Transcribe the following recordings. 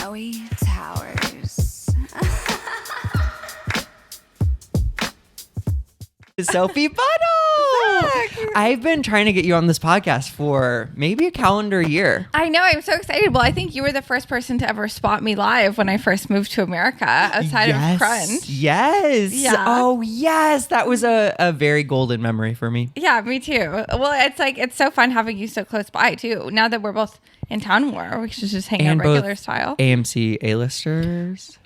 Snowy Towers. Sophie Buddle! I've been trying to get you on this podcast for maybe a calendar year. I know. I'm so excited. Well, I think you were the first person to ever spot me live when I first moved to America outside of Crunch. Yes. Yeah. Oh, yes. That was a very golden memory for me. Yeah, me too. Well, it's so fun having you so close by too. Now that we're both in town more, we should just hang out regular style. AMC A-listers.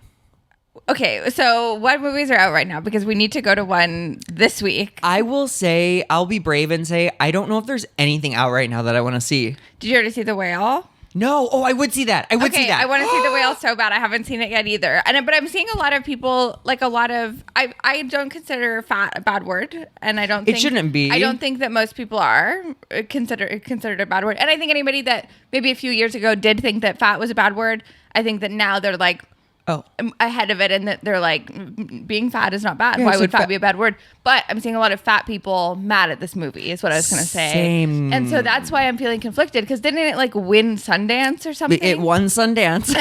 Okay, so what movies are out right now? Because we need to go to one this week. I will say, I'll be brave and say, I don't know if there's anything out right now that I want to see. Did you already see The Whale? No. Oh, I would see that. I would see that. I want to see The Whale so bad. I haven't seen it yet either. But I'm seeing a lot of people, I don't consider fat a bad word. And I don't think it shouldn't be. I don't think that most people are considered a bad word. And I think anybody that maybe a few years ago did think that fat was a bad word, I think that now they're like, ahead of it, and that they're like, being fat is not bad. Yeah, why would fat be a bad word? But I'm seeing a lot of fat people mad at this movie is what I was going to say. Same. And so that's why I'm feeling conflicted, because didn't it win Sundance or something? It won Sundance.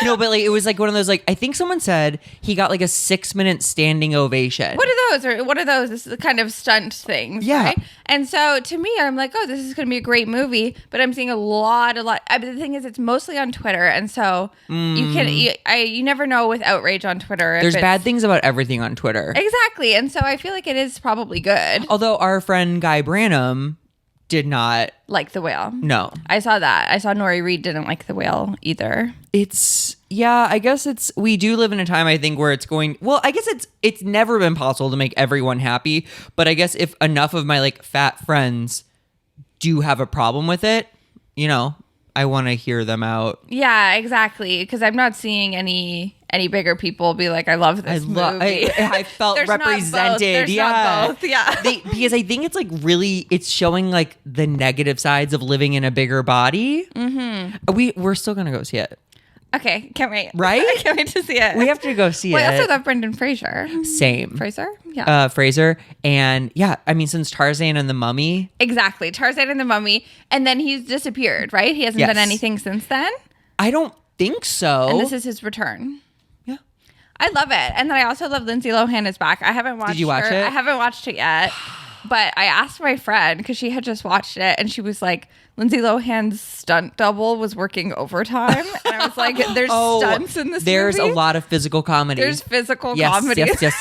No, but it was one of those, I think someone said he got a 6-minute standing ovation. What are those? This is the kind of stunt things. Yeah. Right? And so to me, I'm like, oh, this is going to be a great movie. But I'm seeing a lot. The thing is, it's mostly on Twitter. And so you never know with outrage on Twitter. There's bad things about everything on Twitter. Exactly. And so I feel like it is probably good. Although our friend Guy Branum did not like The Whale. No. I saw that. I saw Nori Reed didn't like The Whale either. I guess we do live in a time, I think, where I guess it's never been possible to make everyone happy, but I guess if enough of my fat friends do have a problem with it, I want to hear them out. Yeah, exactly. Because I'm not seeing any bigger people be like, I love this movie. I felt represented. There's not both. Yeah. Because I think it's it's showing the negative sides of living in a bigger body. Mm-hmm. We're still gonna go see it. Okay, can't wait. Right? I can't wait to see it. We have to go see it. I also love Brendan Fraser. Same. Fraser? Yeah. Fraser. And since Tarzan and the Mummy. Exactly. Tarzan and the Mummy. And then he's disappeared, right? He hasn't done anything since then? I don't think so. And this is his return. Yeah. I love it. And then I also love Lindsay Lohan is back. I haven't watched Did you watch it? I haven't watched it yet. But I asked my friend, because she had just watched it, and she was like, Lindsay Lohan's stunt double was working overtime. And I was like, there's stunts in this there's movie? a lot of physical comedy. There's physical comedy. Yes.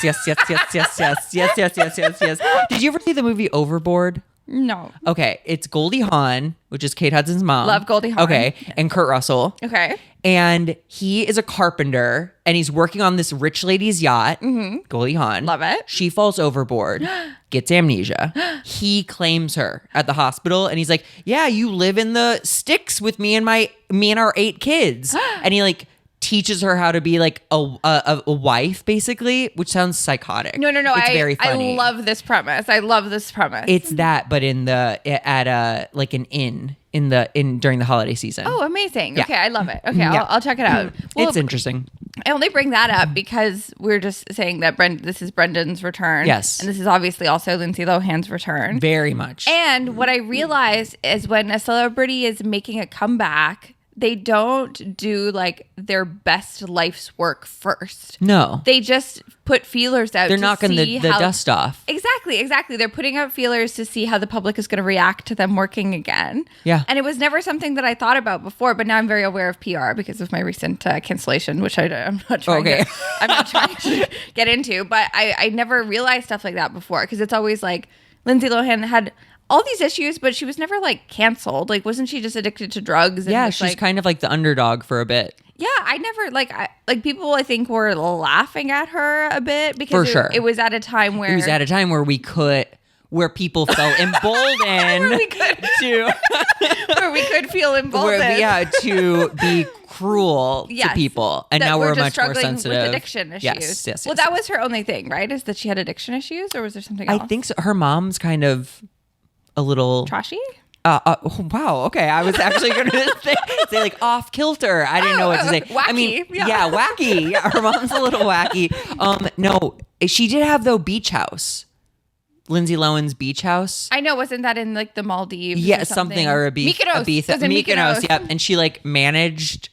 Did you ever see the movie Overboard? No. Okay, it's Goldie Hawn, which is Kate Hudson's mom. Love Goldie Hawn. Okay, and Kurt Russell. Okay. And he is a carpenter, and he's working on this rich lady's yacht, Goldie Hawn. Love it. She falls overboard, gets amnesia. He claims her at the hospital, and he's like, yeah, you live in the sticks with me and our 8 kids. And he teaches her how to be a wife, basically, which sounds psychotic. No. It's very funny. I love this premise. It's that, but at an inn during the holiday season. Oh, amazing. Yeah. Okay, I love it. Okay, I'll check it out. Well, it's interesting. I only bring that up because we're just saying that this is Brendan's return. Yes. And this is obviously also Lindsay Lohan's return. Very much. And what I realized is when a celebrity is making a comeback, they don't do their best life's work first. No. They just put feelers out. They're knocking the dust off. Exactly. They're putting out feelers to see how the public is going to react to them working again. Yeah. And it was never something that I thought about before, but now I'm very aware of PR because of my recent cancellation, which I'm not trying to get into. But I never realized stuff like that before, because it's always Lindsay Lohan had all these issues, but she was never canceled. Wasn't she just addicted to drugs? And she's kind of the underdog for a bit. Yeah, I never people I think were laughing at her a bit because it was at a time where where people felt emboldened where we could feel emboldened to be cruel to people, and now we're much more sensitive with addiction issues. Yes. Well, that was her only thing, right? Is that she had addiction issues, or was there something else? I think so. Her mom's kind of a little trashy. Wow. Okay. I was actually going to say off kilter. I didn't know what to say. Wacky. I mean, wacky. Yeah, her mom's a little wacky. No, she did have Beach House. Lindsay Lohan's beach house. I know, wasn't that in like the Maldives? Yeah, or something or Mykonos. Ibiza. It was in Mykonos. Yep. And she like managed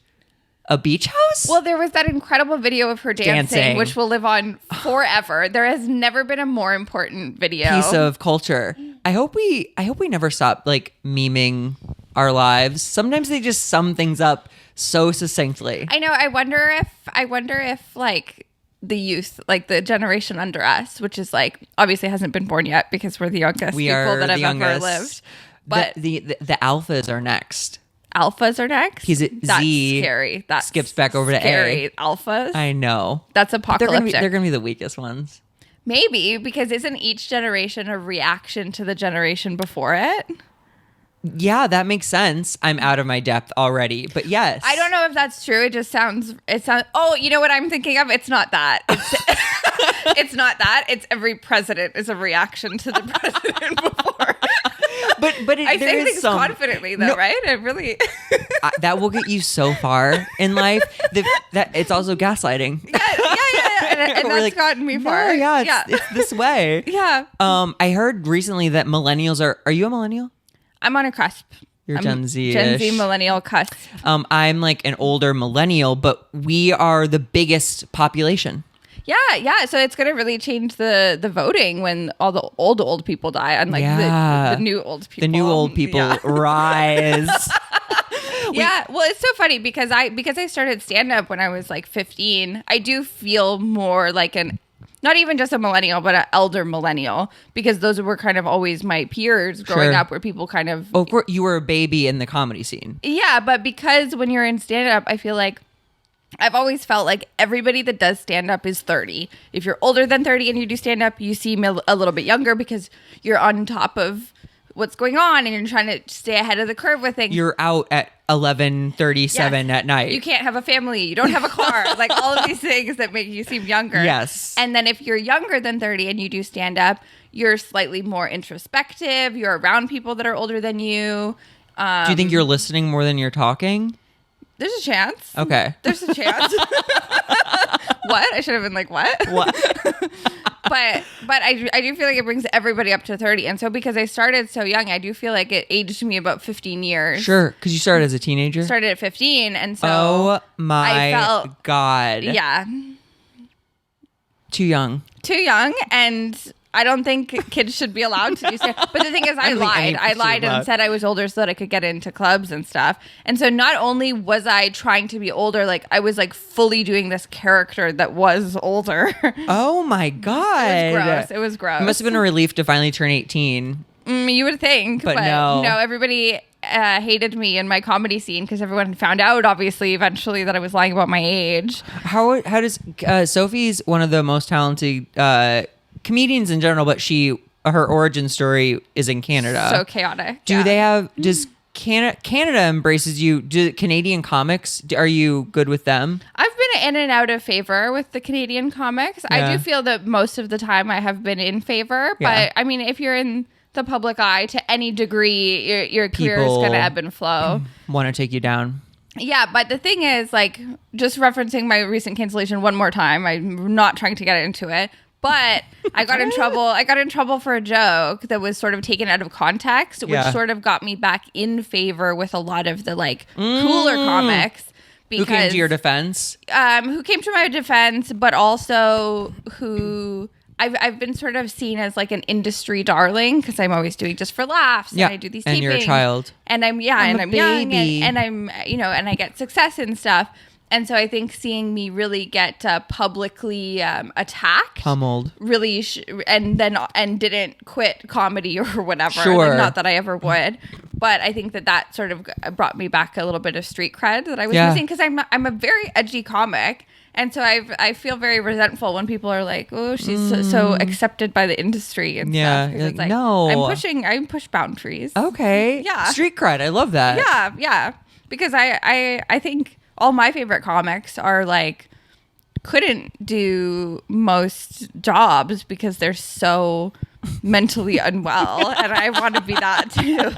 a beach house. Well, there was that incredible video of her dancing, which will live on forever. There has never been a more important video. Piece of culture. I hope we never stop like memeing our lives. Sometimes they just sum things up so succinctly. I know. I wonder if like the youth, like the generation under us, which is like obviously hasn't been born yet because we're the youngest people that have ever lived. But the alphas are next. Alphas are next. That's Z scary. That skips back over to A. Alphas. I know. That's apocalyptic. They're gonna be the weakest ones. Maybe, because isn't each generation a reaction to the generation before it? Yeah, that makes sense. I'm out of my depth already, but yes. I don't know if that's true. It sounds. Oh, you know what I'm thinking of? It's not that. It's not that. It's every president is a reaction to the president before. But I say things confidently, though, right? I really that will get you so far in life. That it's also gaslighting. Yeah, and that's gotten me far. No, it's this way. Yeah. I heard recently that millennials are. Are you a millennial? I'm on a cusp. You're Gen Z. Gen Z millennial cusp. I'm like an older millennial, but we are the biggest population. Yeah. So it's going to really change the voting when all the old people die, unlike the new old people. The new old people rise. Yeah, well, it's so funny because I started stand up when I was like 15. I do feel more like not even just a millennial, but an elder millennial, because those were kind of always my peers growing up, where people kind of you were a baby in the comedy scene. Yeah, but because when you're in stand up, I feel like I've always felt like everybody that does stand up is 30. If you're older than 30 and you do stand up, you seem a little bit younger because you're on top of what's going on and you're trying to stay ahead of the curve with things. You're out at 11:37 at night. You can't have a family. You don't have a car. Like all of these things that make you seem younger. Yes. And then if you're younger than 30 and you do stand up, you're slightly more introspective. You're around people that are older than you. Do you think you're listening more than you're talking? There's a chance. Okay. There's a chance. What? I should have been like, what? What? But I do feel like it brings everybody up to 30. And so because I started so young, I do feel like it aged me about 15 years. Sure. Because you started as a teenager? Started at 15. And so oh my God. Yeah. Too young. Too young. And I don't think kids should be allowed to do stand. But the thing is, I lied and said I was older so that I could get into clubs and stuff. And so not only was I trying to be older, like I was like fully doing this character that was older. Oh my God. It was gross. It must have been a relief to finally turn 18. You would think. But no, everybody hated me in my comedy scene because everyone found out, obviously, eventually that I was lying about my age. How does Sophie's one of the most talented comedians in general, but her origin story is in Canada. So chaotic. Does Canada embraces you? Do Canadian comics, are you good with them? I've been in and out of favor with the Canadian comics. Yeah. I do feel that most of the time I have been in favor, but I mean, if you're in the public eye to any degree, your career is going to ebb and flow. Want to take you down. Yeah, but the thing is, like, just referencing my recent cancellation one more time, I'm not trying to get into it. But I got in trouble. I got in trouble for a joke that was sort of taken out of context, which sort of got me back in favor with a lot of the like cooler comics. Because, who came to your defense? Who came to my defense, but also who I've been sort of seen as like an industry darling because I'm always doing just for laughs. Yeah, and I do these tapings. And you're a child. And I'm young and I'm and I get success and stuff. And so I think seeing me really get publicly attacked, pummeled, really, and didn't quit comedy or whatever. Sure. Like, not that I ever would, but I think that sort of brought me back a little bit of street cred that I was missing because I'm a very edgy comic, and so I feel very resentful when people are like, "Oh, she's so accepted by the industry and stuff." You're it's like, no, I push boundaries. Okay, yeah, street cred. I love that. Yeah, because I think all my favorite comics are like couldn't do most jobs because they're so mentally unwell, and I want to be that too.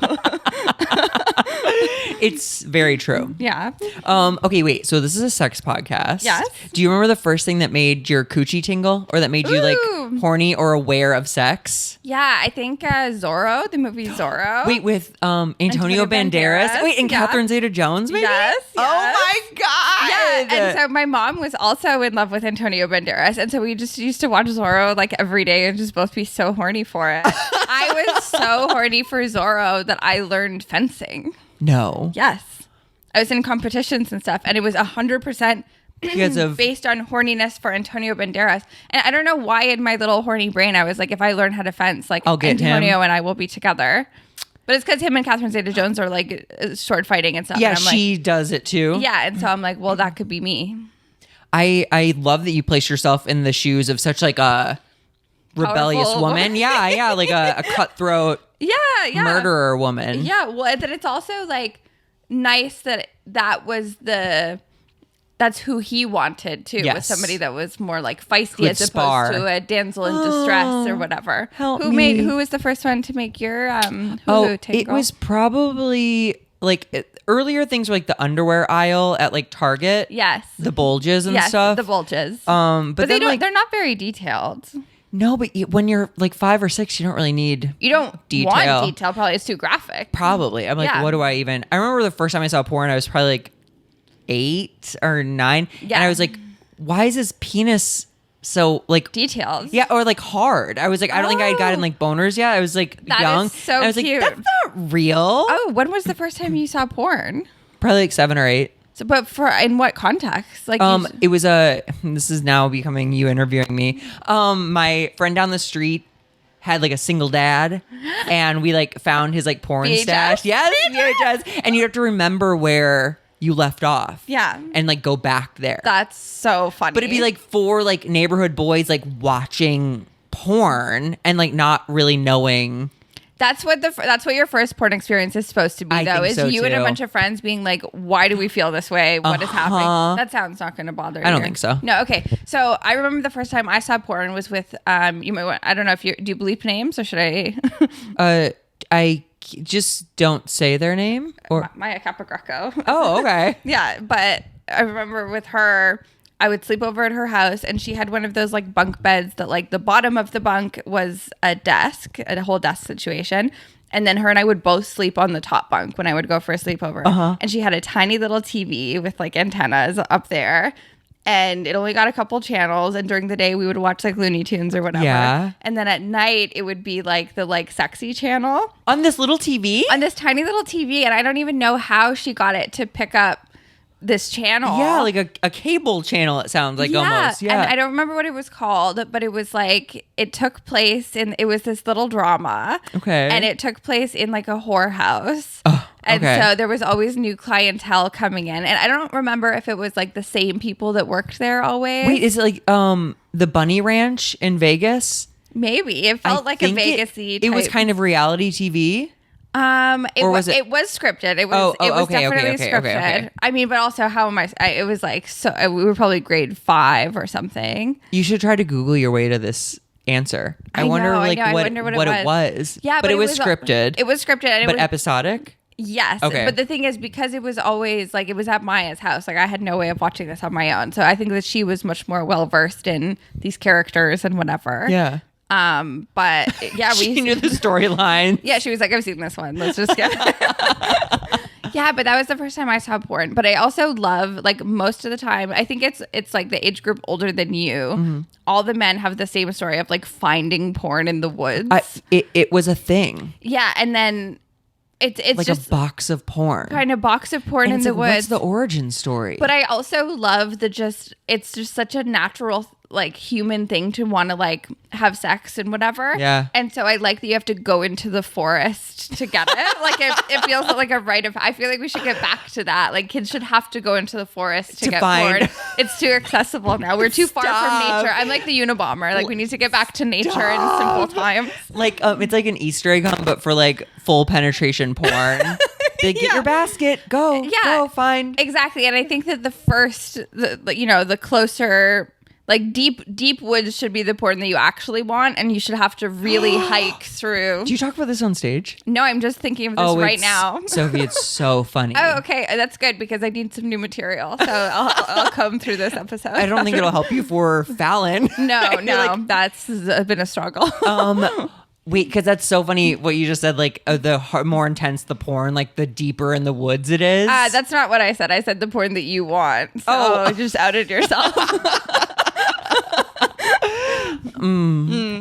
It's very true. Yeah. Okay, wait. So this is a sex podcast. Yes. Do you remember the first thing that made your coochie tingle, or that made you like horny or aware of sex? Yeah, I think Zorro, the movie Zorro. Wait, with Antonio Banderas. Wait, and yeah. Catherine Zeta-Jones, maybe? Yes, Oh my god. Yeah, and so my mom was also in love with Antonio Banderas, and so we just used to watch Zorro like every day and just both be so horny for it. I was so horny for Zorro that I learned fencing. No. Yes, I was in competitions and stuff, and it was 100% Because of based on horniness for Antonio Banderas. And I don't know why in my little horny brain I was like, if I learn how to fence, like I'll get Antonio him. and I will be together. But it's because him and Catherine Zeta-Jones are like sword fighting and stuff. yeah, and I'm she does it too. like, yeah, and so I'm like, well, that could be me. I love that you place yourself in the shoes of such like a rebellious Powerful woman. woman. Yeah, like a cutthroat Yeah, yeah. murderer woman. Yeah, well, that it's also like nice that was that's who he wanted too, Yes. with somebody that was more like feisty Would as spar. opposed to a damsel in distress or whatever. help who me. who was the first one to make your Hulu It tingle? was probably like earlier things were like the underwear aisle at like Target. Yes. The bulges and Yes, stuff. the bulges. But but they then don't. like They're not very detailed. no, but when you're like 5 or 6, you don't really need You don't Detail. want detail. Probably it's too graphic. Probably. I'm like, Yeah. what do I even? I remember the first time I saw porn, I was probably like 8 or 9, and Yeah. I was like, why is his penis so like? Details. Yeah, or like hard. I was like, I don't think I had gotten like boners yet. I was like That is young. so and I was cute. like, that's not real. Oh, when was the first time you saw porn? Probably like 7 or 8. So, but in what context? Like, It was this is now becoming you interviewing me. My friend down the street had like a single dad, and we like found his like porn VHS? stash. Yes, VHS. And you have to remember where you left off. Yeah. And like go back there. that's so funny. But it'd be like 4 like neighborhood boys like watching porn and like not really knowing. that's what your first porn experience is supposed to be, I though. think Is so, you and a too. bunch of friends being like, "Why do we feel this way? What is happening?" That sounds not going to bother you. I don't think so. No. Okay. So I remember the first time I saw porn was with you might want, I don't know if do you bleep names or should I? I just don't say their name or. Maya Capogreco. Oh, okay. Yeah, but I remember with her, I would sleep over at her house, and she had one of those like bunk beds that like the bottom of the bunk was a desk, a whole desk situation. And then her and I would both sleep on the top bunk when I would go for a sleepover. And she had a tiny little TV with like antennas up there. And it only got a couple channels. And during the day, we would watch like Looney Tunes or whatever. Yeah. And then at night, it would be like the like sexy channel On this little TV? on this tiny little TV. And I don't even know how she got it to pick up this channel. Yeah, like a cable channel, it sounds like almost. Yeah. And I don't remember what it was called, but it was like it took place in it was this little drama. Okay. And it took place in like a whorehouse. Oh, and okay. so there was always new clientele coming in. And I don't remember if it was like the same people that worked there always. Wait, is it like the Bunny Ranch in Vegas? Maybe. It felt like a think Vegas-y it was type. kind of reality TV. Or was it- it was scripted. It was Oh, it was okay, definitely okay, scripted. okay. I mean, but also how am it was like so we were probably grade 5 or something. You should try to Google your way to this answer. I wonder know, I like know. I what, wonder what it was. Yeah, but it was scripted. It was scripted, and it but was episodic. yes. Okay. But the thing is, because it was always like it was at Maya's house, like I had no way of watching this on my own. So I think that she was much more well versed in these characters and whatever. Yeah. But yeah, She knew the storyline. yeah, she was like, I've seen this one. Let's just get Yeah, but that was the first time I saw porn. But I also love, like, most of the time, I think it's like the age group older than you. Mm-hmm. All the men have the same story of like finding porn in the woods. It was a thing. Yeah, and then it's Like just a box of porn. kind of box of porn And in it's the like, woods. what's the origin story? But I also love it's just such a natural like human thing to want to like have sex and whatever. Yeah. And so I like that you have to go into the forest to get it. Like it feels like a rite of, I feel like we should get back to that. Like kids should have to go into the forest to get find- porn. It's too accessible now. We're too far from Stop. nature. I'm like the Unabomber. Like we need to get back to nature in simple times. like it's like an Easter egg hunt, but for like full penetration porn. They get your basket. Go. Yeah. Go find. Exactly. And I think that the closer, Like deep woods should be the porn that you actually want, and you should have to really hike through. Do you talk about this on stage? No, I'm just thinking of this right now. Sophie, it's so funny. Oh, okay. That's good because I need some new material. So I'll comb through this episode. I don't think it'll help you for Fallon. No, that's been a struggle. Wait, because that's so funny what you just said. Like more intense the porn, like the deeper in the woods it is. That's not what I said. I said the porn that you want. So you just outed yourself.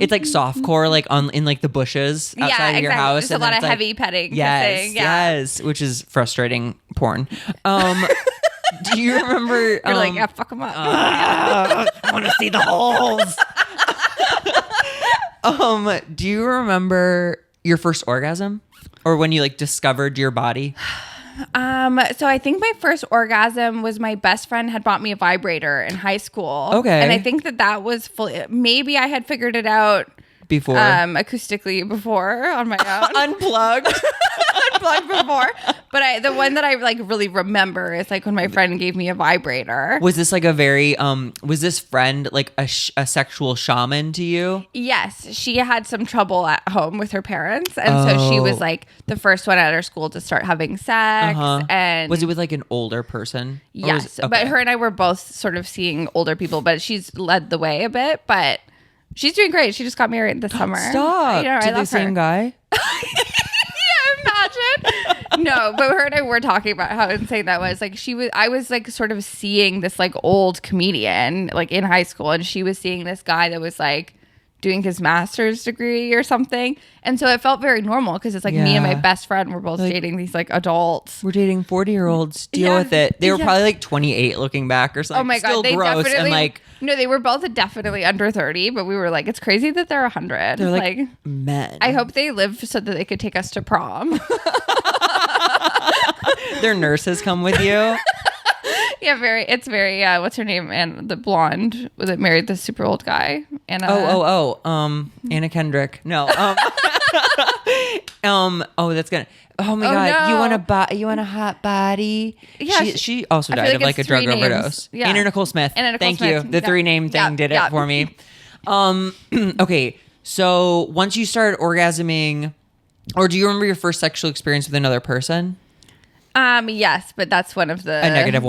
It's like softcore, like in like the bushes outside of your house. Just a lot of heavy petting. Yes, kissing. Yeah. yes, which is frustrating porn. Do you remember? You're like, yeah, fuck them up. I want to see the holes. Do you remember your first orgasm, or when you like discovered your body? So I think my first orgasm was my best friend had bought me a vibrator in high school. Okay. And I think that was fully, maybe I had figured it out Before acoustically before on my own. unplugged. Unplugged before. But the one that I like really remember is like when my friend gave me a vibrator. Was this like a very was this friend like a sexual shaman to you? Yes, she had some trouble at home with her parents, and so she was like the first one at her school to start having sex. And was it with like an older person? Yes, but her and I were both sort of seeing older people, but she's led the way a bit. But she's doing great. She just got married this summer. Stop! You know, to the same guy? Imagine. No, but her and I were talking about how insane that was. Like I was like sort of seeing this like old comedian like in high school, and she was seeing this guy that was like doing his master's degree or something. And so it felt very normal because it's like me and my best friend were both dating these like adults. We're dating 40-year-olds. Deal with it. They were probably like 28 looking back or something. Oh my Still God. They gross definitely, and like, no, they were both definitely under 30, but we were like, it's crazy that they're 100. they're like men. I hope they live so that they could take us to prom. Their nurses come with you. Yeah, it's very what's her name? And the blonde that married the super old guy. Anna. Anna Kendrick. No. That's gonna. Oh my God! no. You want a hot body? Yeah, she also died of like a drug overdose. Yeah. Anna Nicole Smith. Thank you. The 3-name thing did it for me. Okay, so once you started orgasming, or do you remember your first sexual experience with another person? Yes, but that's one of the negative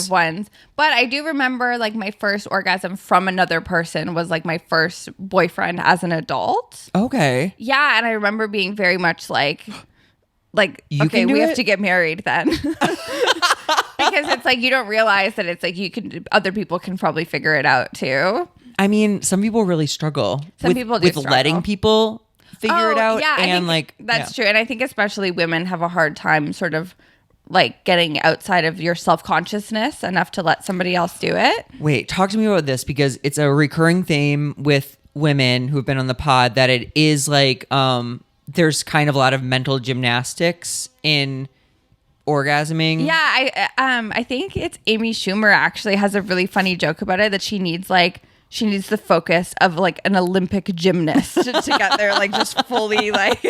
ones. But I do remember like my first orgasm from another person was like my first boyfriend as an adult. Okay. Yeah, and I remember being very much like you okay, we it? have to get married then. Because it's like you don't realize that it's like other people can probably figure it out too. I mean, some people really struggle. People do with struggle. letting people figure it out. Yeah, and like that's true. And I think especially women have a hard time sort of like getting outside of your self-consciousness enough to let somebody else do it. Wait, talk to me about this because it's a recurring theme with women who've been on the pod that it is like there's kind of a lot of mental gymnastics in orgasming. Yeah, I think it's Amy Schumer actually has a really funny joke about it that she needs the focus of like an Olympic gymnast to get there, like just fully like.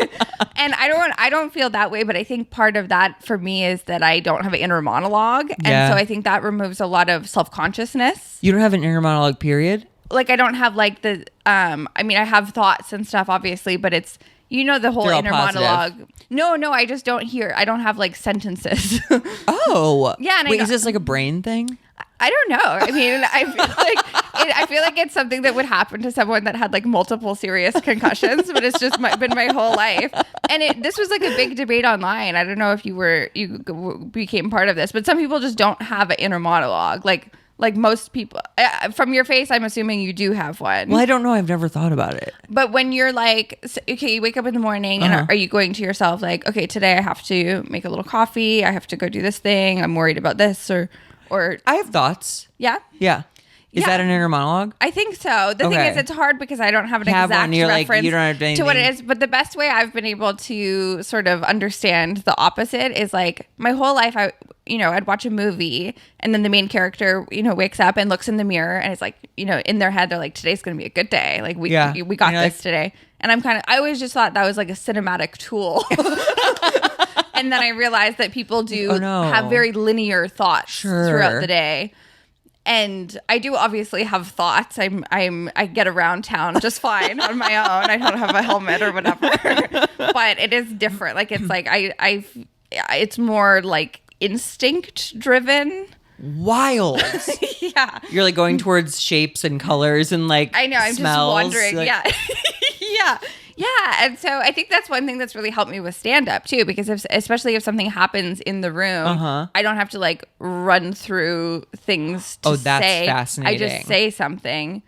And I don't feel that way, but I think part of that for me is that I don't have an inner monologue, and so I think that removes a lot of self-consciousness. You don't have an inner monologue, period. Like I don't have like the I mean I have thoughts and stuff obviously, but it's the whole inner monologue. No, I just don't hear. I don't have like sentences. Oh, yeah. And wait, is this like a brain thing? I don't know. I mean, I feel like it's something that would happen to someone that had like multiple serious concussions, but it's just been my whole life. And this was like a big debate online. I don't know if you became part of this, but some people just don't have an inner monologue. Like most people, from your face, I'm assuming you do have one. Well, I don't know. I've never thought about it. But when you're like, okay, you wake up in the morning and are you going to yourself like, okay, today I have to make a little coffee. I have to go do this thing. I'm worried about this or I have thoughts. Yeah. Yeah. Is that an inner monologue? I think so. The thing is, it's hard because I don't have an exact reference like, you don't have to what it is. But the best way I've been able to sort of understand the opposite is like my whole life, I'd watch a movie and then the main character, wakes up and looks in the mirror and it's like, in their head, they're like, today's going to be a good day. Like we got this today. And I always just thought that was like a cinematic tool. And then I realized that people do have very linear thoughts throughout the day. And I do obviously have thoughts. I get around town just fine on my own. I don't have a helmet or whatever. But it is different. Like it's like it's more like instinct driven. Wild. Yeah. You're like going towards shapes and colors and like I know. I'm smells. just wondering. Like, yeah. Yeah. Yeah. And so I think that's one thing that's really helped me with stand up too, because especially if something happens in the room, I don't have to like run through things to that's say. fascinating. I just say something.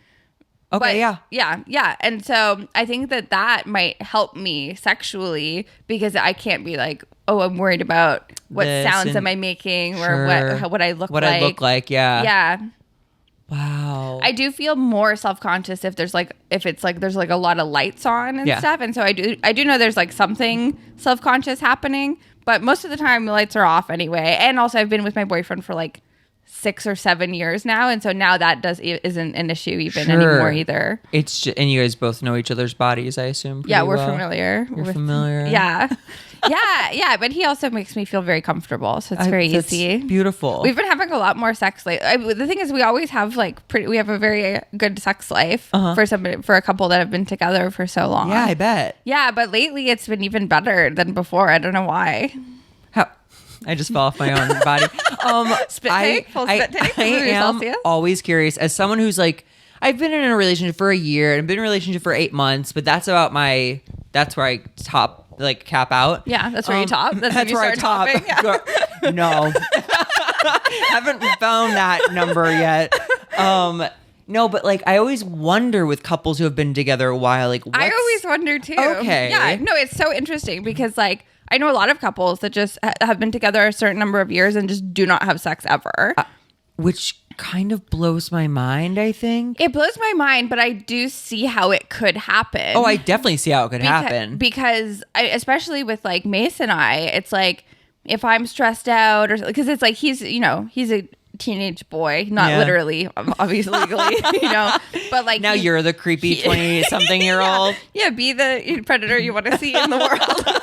Okay, But, yeah. Yeah, yeah. And so I think that might help me sexually because I can't be like, oh, I'm worried about what This sounds and- am I making Sure. or what I look What like. I look like, yeah. Yeah. Wow. I do feel more self-conscious if there's like there's like a lot of lights on and Yeah. stuff. And so I do know there's like something self-conscious happening, but most of the time the lights are off anyway. And also I've been with my boyfriend for like 6 or 7 years now, and so now that isn't an issue even anymore either. It's just, and you guys both know each other's bodies, I assume. Yeah, pretty we're well. familiar. You're familiar. Yeah. Yeah. But he also makes me feel very comfortable, so it's very That's easy. Beautiful. We've been having a lot more sex lately. The thing is, we always have like we have a very good sex life for a couple that have been together for so long. Yeah, I bet. Yeah, but lately it's been even better than before. I don't know why. How? I just fell off my own body. Spit take? Full spit take? I am Celsius? always curious as someone who's like, I've been in a relationship for a year and been in a relationship for 8 months, but that's where I cap out. Yeah, that's where you top. That's when you where I start top. topping. No, haven't found that number yet. No, but like I always wonder with couples who have been together a while, like I always wonder too. Okay. Yeah, no, it's so interesting because like I know a lot of couples that just have been together a certain number of years and just do not have sex ever. which kind of blows my mind, I think. It blows my mind, but I do see how it could happen. Oh, I definitely see how it could happen. Because especially with like Mace and I, it's like if I'm stressed out or because it's like he's a teenage boy, not Yeah. literally, obviously legally, but like Now you're the creepy 20-something-year-old. Yeah, be the predator you want to see in the world.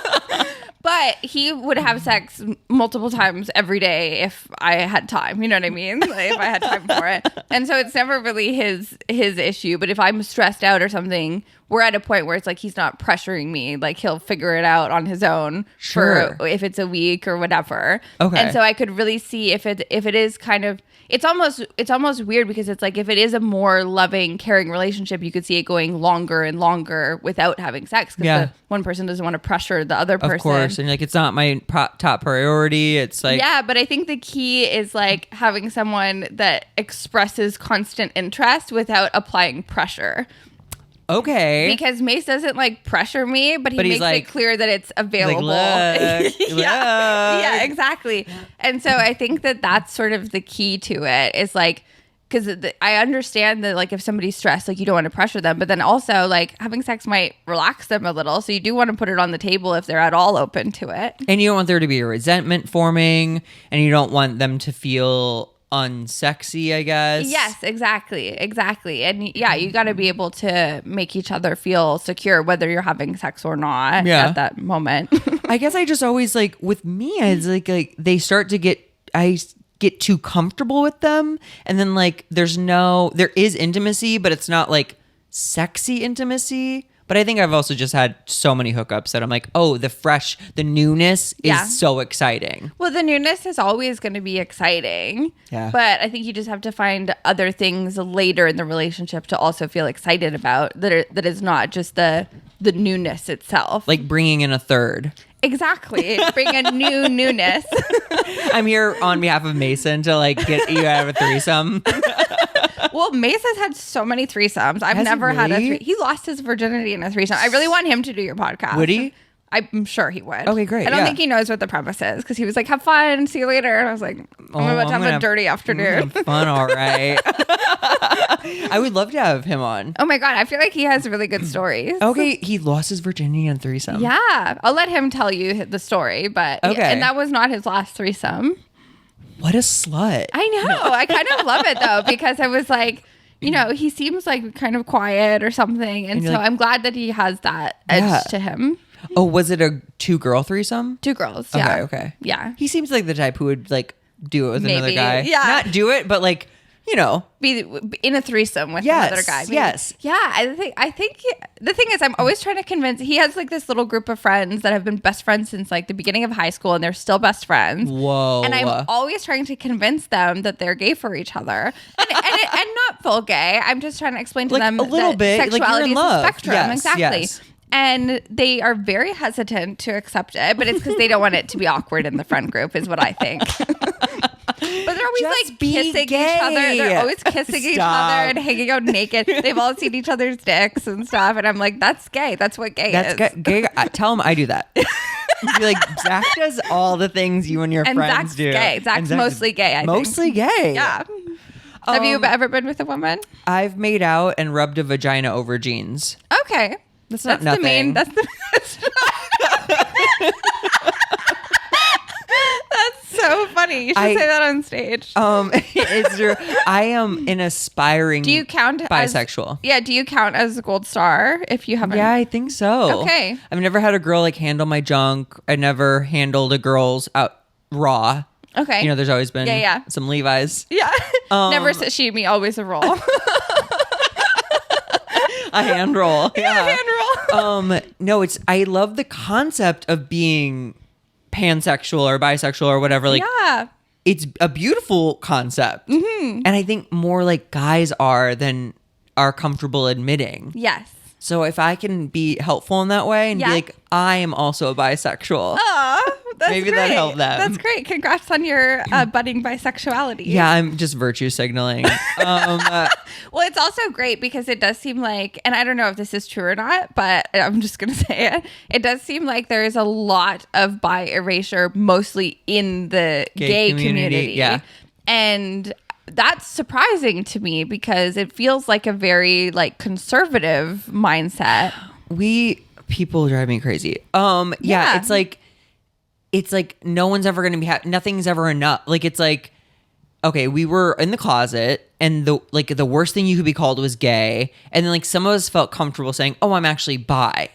But he would have sex multiple times every day if I had time. You know what I mean? Like, if I had time for it. And so it's never really his issue. But if I'm stressed out or something, we're at a point where it's like he's not pressuring me. Like he'll figure it out on his own. Sure. For if it's a week or whatever. Okay. And so I could really see if it is kind of it's almost weird because it's like if it is a more loving, caring relationship, you could see it going longer and longer without having sex because Yeah. one person doesn't want to pressure the other person. Of course. And like, it's not my top priority. It's like, Yeah, but I think the key is like having someone that expresses constant interest without applying pressure. okay. Because Mace doesn't like pressure me, but he But he's makes like- it clear that it's available. look, Yeah, look. exactly. And so I think that that's sort of the key to it. Is like because I understand that like if somebody's stressed, like you don't want to pressure them, but then also like having sex might relax them a little. So you do want to put it on the table if they're at all open to it. And you don't want there to be a resentment forming, and you don't want them to feel unsexy, I guess. Yes, exactly. And yeah, you got to be able to make each other feel secure, whether you're having sex or not at that moment. I guess I just always like with me, it's like they start to I get too comfortable with them, and then like there is intimacy, but it's not like sexy intimacy. But I think I've also just had so many hookups that I'm like, oh, the newness is so exciting. Well, the newness is always going to be exciting. Yeah. But I think you just have to find other things later in the relationship to also feel excited about that is not just the newness itself. Like bringing in a third. Exactly. Bring a newness. I'm here on behalf of Mason to like get you out of a threesome. Well, Mace has had so many threesomes. I've Has he never had really? He lost his virginity in a threesome. I really want him to do your podcast. Would he? I'm sure he would. Okay, great, I don't yeah. think he knows what the premise is because he was like, have fun, see you later. And I was like, I'm about to have a dirty afternoon. Fun, all right. I would love to have him on. Oh my God, I feel like he has really good stories. Okay, he lost his virginity in threesome. Yeah, I'll let him tell you the story, but Okay. and that was not his last threesome. What a slut. I know. I kind of love it though because I was like, he seems like kind of quiet or something, and you're so like- I'm glad that he has that edge Yeah. to him. Oh, was it a 2-girl threesome? 2 girls. Yeah. Okay. Yeah. He seems like the type who would like do it with another Maybe, guy. yeah. Not do it, but like you know, be in a threesome with another guy. Maybe. Yes. Yeah, I think the thing is, I'm always trying to convince. He has like this little group of friends that have been best friends since like the beginning of high school, and they're still best friends. Whoa! And I'm always trying to convince them that they're gay for each other, and not full gay. I'm just trying to explain to Like, them a little that bit, like, you're in sexuality is a love. spectrum. Yes, Exactly. yes. And they are very hesitant to accept it, but it's because they don't want it to be awkward in the friend group, is what I think. But they're always Just like be kissing gay. each other. They're always kissing each Stop. other and hanging out naked. They've all seen each other's dicks and stuff. And I'm like, that's gay. That's what gay is. That's gay. Tell him I do that. Be like, Zach does all the things you and your And friends Zach's do. gay. Zach's And Zach mostly gay, I think. Mostly gay. Yeah. Have you ever been with a woman? I've made out and rubbed a vagina over jeans. Okay. That's not the nothing. main. That's so funny. You should say that on stage. It's true. I am an aspiring. Do you count bisexual? Do you count as a gold star if you haven't? Yeah, I think so. Okay. I've never had a girl like handle my junk. I never handled a girl's out raw. Okay. You know, there's always been some Levi's. Yeah. Never sashimi, always a roll. A hand roll. Yeah, a hand roll. No, I love the concept of being pansexual or bisexual or whatever. Like, yeah. It's a beautiful concept. Mm-hmm. And I think more like guys are comfortable admitting. Yes. So if I can be helpful in that way and be like, I am also a bisexual. Oh, that's Maybe great. that'd help them. That's great. Congrats on your budding bisexuality. Yeah, I'm just virtue signaling. Well, it's also great because it does seem like, and I don't know if this is true or not, but I'm just going to say it. It does seem like there is a lot of bi erasure, mostly in the gay community. Yeah. And that's surprising to me because it feels like a very like conservative mindset. People drive me crazy. Yeah, it's like no one's ever going to be nothing's ever enough. Like, it's like, okay, we were in the closet and the worst thing you could be called was gay. And then like some of us felt comfortable saying, oh, I'm actually bi,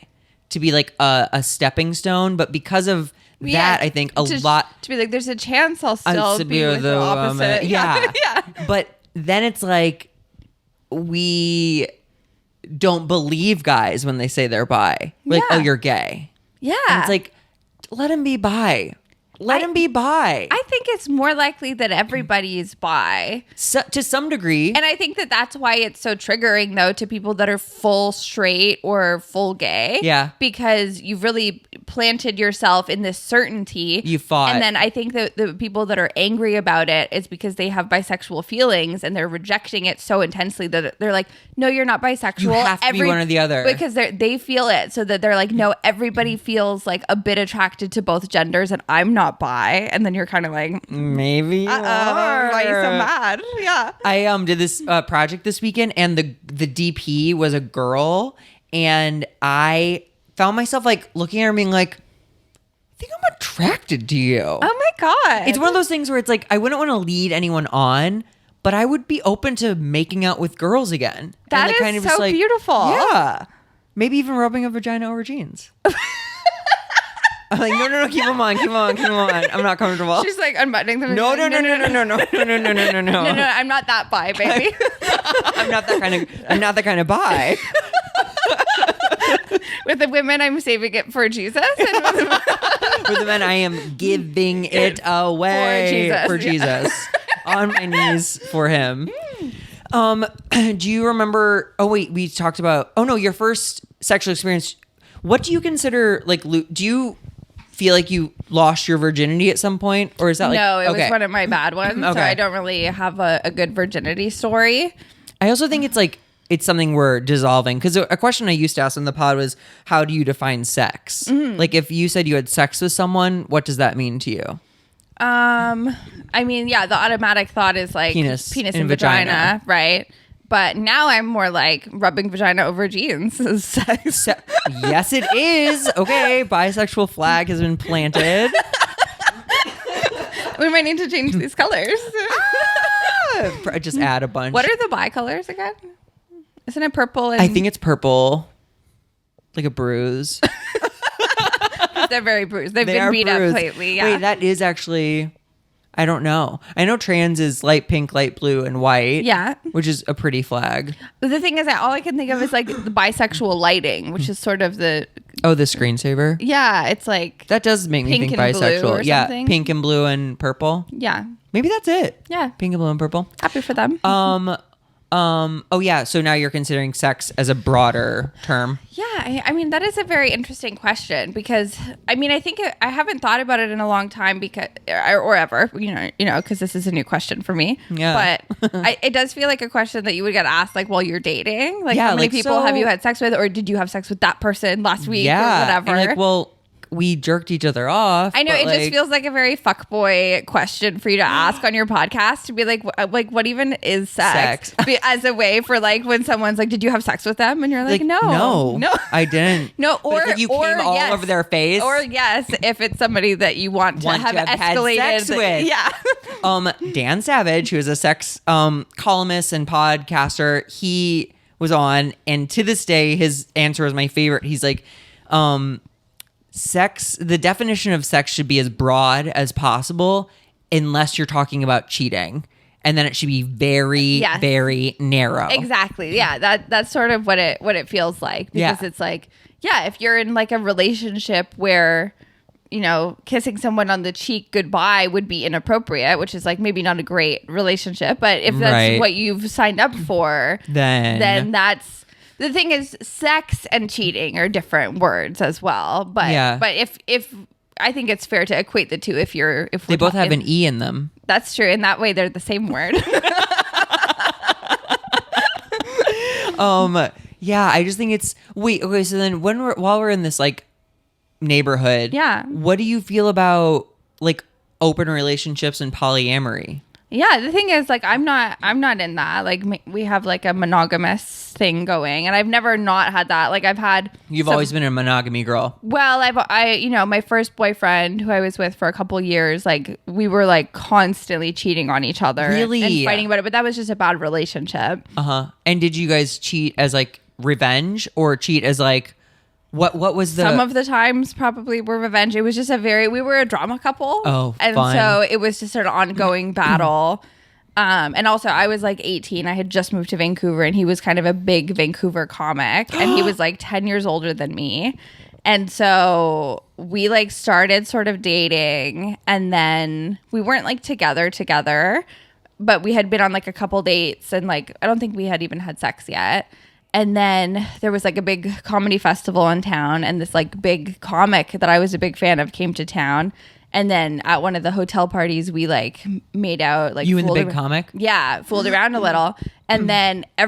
to be like a stepping stone. But because of that, I think lot to be like, there's a chance I'll still be with the opposite. Yeah. Yeah. But then it's like, we don't believe guys when they say they're bi. Like, Yeah. oh, you're gay. Yeah. And it's like, let him be bi. Let him be bi. I think it's more likely that everybody is bi. So, to some degree. And I think that that's why it's so triggering, though, to people that are full straight or full gay. Yeah. Because you've really planted yourself in this certainty. You fought. And then I think that the people that are angry about it is because they have bisexual feelings and they're rejecting it so intensely that they're like, no, you're not bisexual. You have to be one or the other. Because they feel it. So that they're like, no, everybody feels like a bit attracted to both genders and I'm not bi. And then you're kind of like, maybe you are. why are you so mad? Yeah. I did this project this weekend, and the DP was a girl, and I found myself like looking at her and being like, I think I'm attracted to you. Oh my God. It's one of those things where it's like, I wouldn't want to lead anyone on, but I would be open to making out with girls again. That and, like, is so beautiful. Yeah. Maybe even rubbing a vagina over jeans. I'm like, no, keep them on. I'm not comfortable. She's like unbuttoning them. No. No, I'm not that bi, baby. I'm not that kind of bi. With the women, I'm saving it for Jesus. And For the men, I am giving it away For Jesus. On my knees for him. Do you remember? Oh wait, we talked about. Oh no, your first sexual experience. What do you consider like? Do you feel like you lost your virginity at some point, or is that like no? It okay. was one of my bad ones, so I don't really have a good virginity story. I also think it's something we're dissolving, because a question I used to ask in the pod was, how do you define sex? Mm-hmm. Like, if you said you had sex with someone, what does that mean to you? I mean, yeah, the automatic thought is like penis and vagina, right? But now I'm more like rubbing vagina over jeans is sex. Yes, it is. Okay, bisexual flag has been planted. We might need to change these colors. Just add a bunch. What are the bi colors again? Isn't it purple? And I think it's purple, like a bruise. they're very bruised. They've been beat bruised. up lately. Yeah. Wait, that is actually. I don't know. I know trans is light pink, light blue, and white. Yeah. Which is a pretty flag. But the thing is that all I can think of is like the bisexual lighting, which is sort of the... Oh, the screensaver? Yeah, it's like... That does make me pink think and blue bisexual. or Yeah, something. pink and blue and purple. Yeah. Maybe that's it. Yeah. Pink and blue and purple. Happy for them. Oh yeah, so now you're considering sex as a broader term. Yeah, I mean, that is a very interesting question because, I mean, I think I haven't thought about it in a long time because, or ever, because this is a new question for me. Yeah. But it does feel like a question that you would get asked, like, while you're dating. Like, Yeah, how many like, people so- have you had sex with, or did you have sex with that person last week or whatever? And like, well, we jerked each other off. I know but, it just feels like a very fuckboy question for you to ask on your podcast to be like what even is sex? As a way for like when someone's like, did you have sex with them? And you're like, no, I didn't. no, But it's like you came all yes. over their face, or yes, if it's somebody that you want to have had escalated, sex with. yeah. Dan Savage, who is a sex columnist and podcaster, he was on, and to this day, his answer is my favorite. He's like, sex, the definition of sex should be as broad as possible unless you're talking about cheating. And then it should be very, very narrow. Exactly. Yeah. That's sort of what it feels like. Because it's like, yeah, if you're in like a relationship where, kissing someone on the cheek goodbye would be inappropriate, which is like maybe not a great relationship. But if that's what you've signed up for, then that's... The thing is, sex and cheating are different words as well. But but if I think it's fair to equate the two. If they both have an E in them. That's true. In that way, they're the same word. Yeah, I just think it's okay. So then, while we're in this like neighborhood, what do you feel about like open relationships and polyamory? Yeah, the thing is, like, I'm not in that. Like, we have like a monogamous thing going, and I've never not had that. Like, I've had. You've always been a monogamy girl. Well, my first boyfriend who I was with for a couple years, like, we were like constantly cheating on each other, really, and fighting about it. But that was just a bad relationship. And did you guys cheat as like revenge, or cheat as like? What was the... Some of the times probably were revenge. It was just we were a drama couple. Oh, and fun. so it was just an ongoing battle. And also I was like 18. I had just moved to Vancouver, and he was kind of a big Vancouver comic, and he was like 10 years older than me. And so we like started sort of dating, and then we weren't like together, but we had been on like a couple dates, and like I don't think we had even had sex yet. And then there was like a big comedy festival in town, and this like big comic that I was a big fan of came to town. And then at one of the hotel parties, we like made out, like you and the big comic. Yeah, fooled around a little. And then a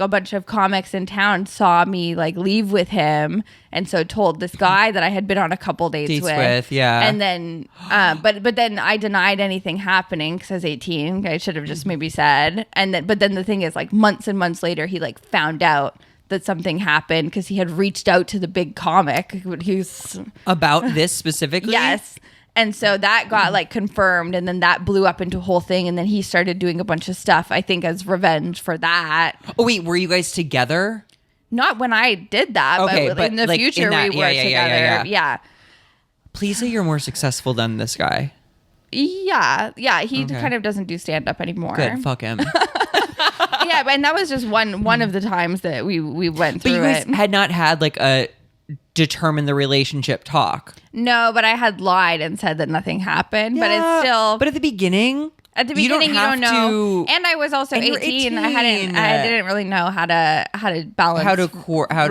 bunch of comics in town saw me like leave with him, and so told this guy that I had been on a couple dates with. Yeah. And then, but then I denied anything happening because I was 18. I should have just maybe said. But then the thing is, like months and months later, he like found out that something happened because he had reached out to the big comic. Who's about this specifically? Yes. And so that got like confirmed, and then that blew up into a whole thing, and then he started doing a bunch of stuff, I think, as revenge for that. Oh wait, were you guys together? Not when I did that, okay, but in the like future we were together. Yeah. Please say you're more successful than this guy. Yeah. He kind of doesn't do stand up anymore. Good, fuck him. Yeah, and that was just one of the times that we went through but you guys it. had not had like a determine the relationship talk. No, but I had lied and said that nothing happened. Yeah, but it's still. But at the beginning, you don't know. And I was also 18. I didn't really know how to balance how to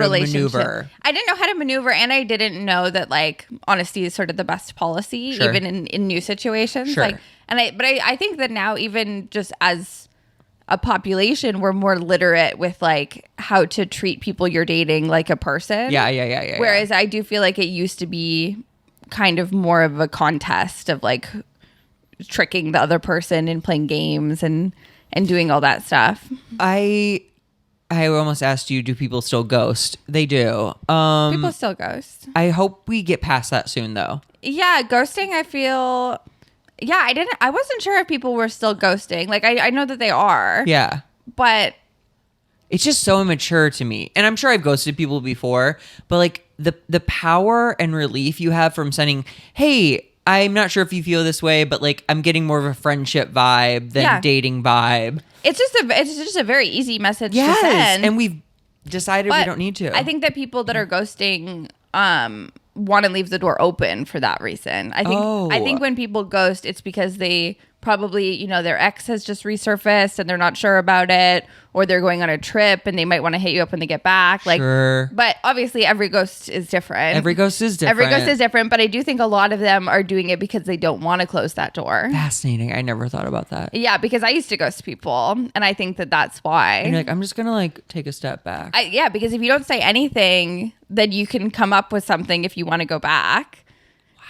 maneuver. I didn't know how to maneuver, and I didn't know that like honesty is sort of the best policy, Sure. even in new situations. Sure. Like, I think that now, even just as a population, we're more literate with like how to treat people you're dating like a person. Yeah. Whereas I do feel like it used to be kind of more of a contest of like tricking the other person and playing games and doing all that stuff. I almost asked you, do people still ghost? They do. People still ghost. I hope we get past that soon though. Yeah, ghosting, I feel... Yeah, I wasn't sure if people were still ghosting. Like, I know that they are. Yeah. But... It's just so immature to me. And I'm sure I've ghosted people before, but like the power and relief you have from sending, hey, I'm not sure if you feel this way, but like I'm getting more of a friendship vibe than dating vibe. It's just a very easy message to Yes, send. and we've decided we don't need to. I think that people that are ghosting want to leave the door open for that reason. I think when people ghost, it's because they probably, you know, their ex has just resurfaced and they're not sure about it, or they're going on a trip and they might want to hit you up when they get back. Like, sure. But obviously every ghost is different. Every ghost is different. But I do think a lot of them are doing it because they don't want to close that door. Fascinating. I never thought about that. Yeah, because I used to ghost people, and I think that that's why. And you're like, I'm just gonna like take a step back. Yeah, because if you don't say anything, then you can come up with something if you want to go back.